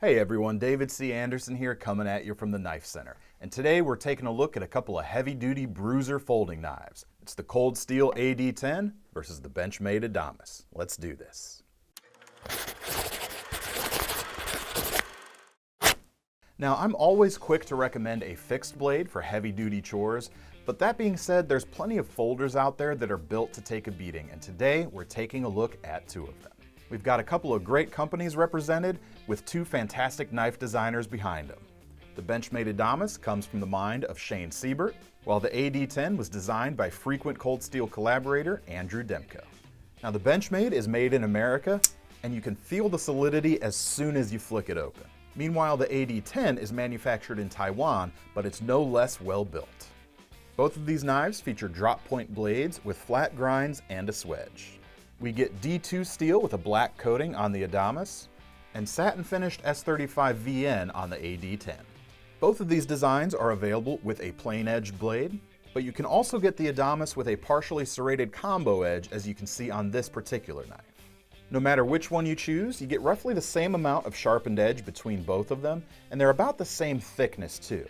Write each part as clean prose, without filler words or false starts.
Hey everyone, David C. Anderson here coming at you from the Knife Center. And today we're taking a look at a couple of heavy-duty Bruiser folding knives. It's the cold steel AD-10 versus the Benchmade Adamas. Let's do this. Now, I'm always quick to recommend a fixed blade for heavy-duty chores, but that being said, there's plenty of folders out there that are built to take a beating, and today we're taking a look at two of them. We've got a couple of great companies represented with two fantastic knife designers behind them. The Benchmade Adamas comes from the mind of Shane Siebert, while the AD-10 was designed by frequent cold steel collaborator Andrew Demko. Now the Benchmade is made in America, and you can feel the solidity as soon as you flick it open. Meanwhile, the AD-10 is manufactured in Taiwan, but it's no less well built. Both of these knives feature Droppoint blades with flat grinds and a swedge. We get D2 steel with a black coating on the Adamas, and satin finished S35 VN on the AD-10. Both of these designs are available with a plain edged blade, but you can also get the Adamas with a partially serrated combo edge, as you can see on this particular knife. No matter which one you choose, you get roughly the same amount of sharpened edge between both of them, and they're about the same thickness too.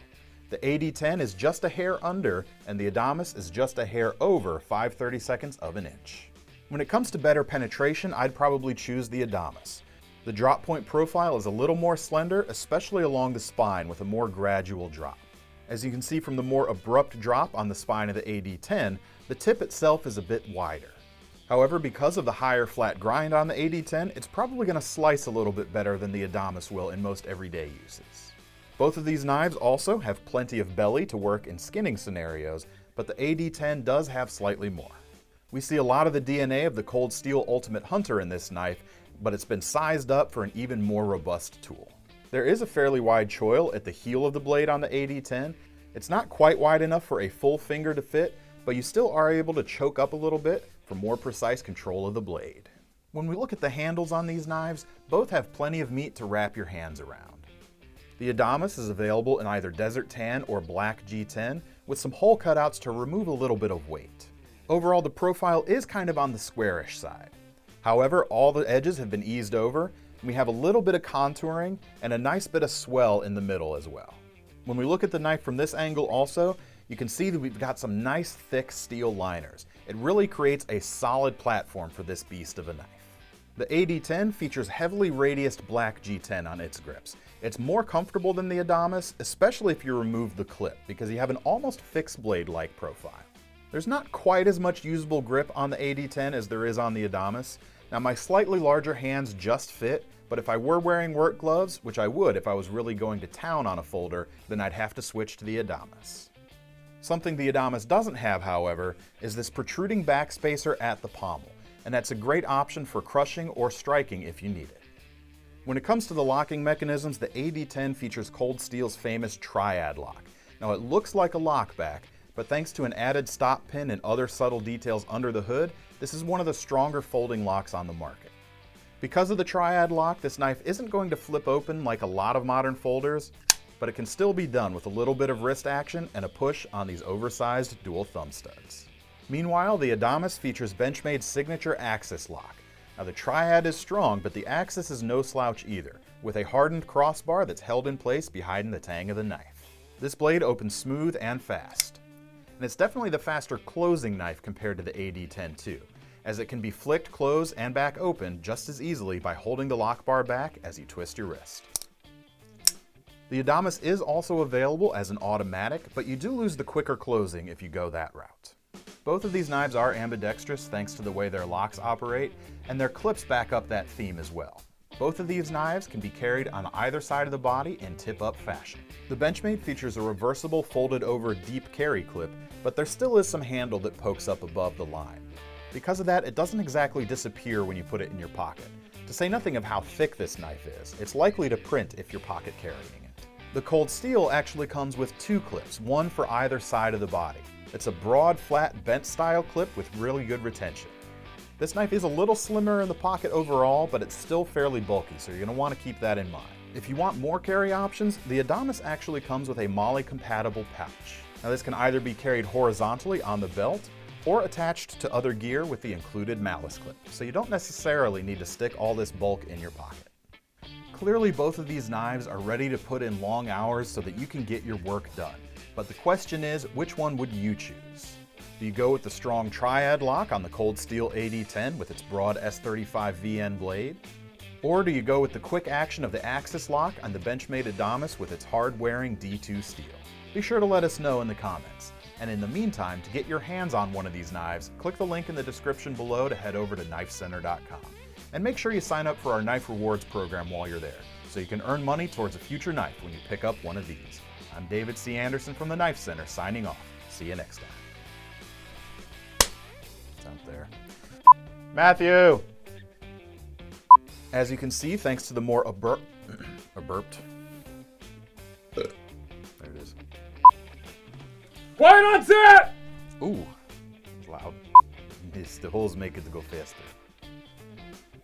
The AD-10 is just a hair under, and the Adamas is just a hair over 5/32 of an inch. When it comes to better penetration, I'd probably choose the Adamas. The drop point profile is a little more slender, especially along the spine with a more gradual drop. As you can see from the more abrupt drop on the spine of the AD-10, the tip itself is a bit wider. However, because of the higher flat grind on the AD-10, it's probably going to slice a little bit better than the Adamas will in most everyday uses. Both of these knives also have plenty of belly to work in skinning scenarios, but the AD-10 does have slightly more. We see a lot of the DNA of the cold steel Ultimate Hunter in this knife, but it's been sized up for an even more robust tool. There is a fairly wide choil at the heel of the blade on the AD-10. It's not quite wide enough for a full finger to fit, but you still are able to choke up a little bit for more precise control of the blade. When we look at the handles on these knives, both have plenty of meat to wrap your hands around. The Adamas is available in either Desert Tan or Black G10 with some hole cutouts to remove a little bit of weight. Overall, the profile is kind of on the squarish side. However, all the edges have been eased over, and we have a little bit of contouring and a nice bit of swell in the middle as well. When we look at the knife from this angle also, you can see that we've got some nice thick steel liners. It really creates a solid platform for this beast of a knife. The AD-10 features heavily radiused black G10 on its grips. It's more comfortable than the Adamas, especially if you remove the clip, because you have an almost fixed blade-like profile. There's not quite as much usable grip on the AD-10 as there is on the Adamas. Now my slightly larger hands just fit, but if I were wearing work gloves, which I would if I was really going to town on a folder, then I'd have to switch to the Adamas. Something the Adamas doesn't have, however, is this protruding back spacer at the pommel, and that's a great option for crushing or striking if you need it. When it comes to the locking mechanisms, the AD-10 features Cold Steel's famous triad lock. Now it looks like a lockback, but thanks to an added stop pin and other subtle details under the hood, this is one of the stronger folding locks on the market. Because of the triad lock, this knife isn't going to flip open like a lot of modern folders, but it can still be done with a little bit of wrist action and a push on these oversized dual thumb studs. Meanwhile, the Adamas features Benchmade's signature Axis lock. Now the triad is strong, but the Axis is no slouch either, with a hardened crossbar that's held in place behind the tang of the knife. This blade opens smooth and fast. And it's definitely the faster closing knife compared to the AD-10 too, as it can be flicked closed and back open just as easily by holding the lock bar back as you twist your wrist. The Adamas is also available as an automatic, but you do lose the quicker closing if you go that route. Both of these knives are ambidextrous thanks to the way their locks operate, and their clips back up that theme as well. Both of these knives can be carried on either side of the body in tip-up fashion. The Benchmade features a reversible folded over deep carry clip, but there still is some handle that pokes up above the line. Because of that, it doesn't exactly disappear when you put it in your pocket. To say nothing of how thick this knife is, it's likely to print if you're pocket carrying it. The cold steel actually comes with two clips, one for either side of the body. It's a broad, flat, bent style clip with really good retention. This knife is a little slimmer in the pocket overall, but it's still fairly bulky, so you're going to want to keep that in mind. If you want more carry options, the Adamas actually comes with a MOLLE compatible pouch. Now this can either be carried horizontally on the belt or attached to other gear with the included malice clip, so you don't necessarily need to stick all this bulk in your pocket. Clearly both of these knives are ready to put in long hours so that you can get your work done. But the question is, which one would you choose? Do you go with the strong triad lock on the cold steel AD-10 with its broad S35 VN blade? Or do you go with the quick action of the Axis lock on the Benchmade Adamas with its hard-wearing D2 steel? Be sure to let us know in the comments. And in the meantime, to get your hands on one of these knives, click the link in the description below to head over to knifecenter.com. And make sure you sign up for our Knife Rewards program while you're there, so you can earn money towards a future knife when you pick up one of these. I'm David C. Anderson from the Knife Center, signing off. See you next time. It's out there. Matthew! As you can see, thanks to the more burped. There it is. Quiet on set! Ooh, it's loud. The holes make it to go faster.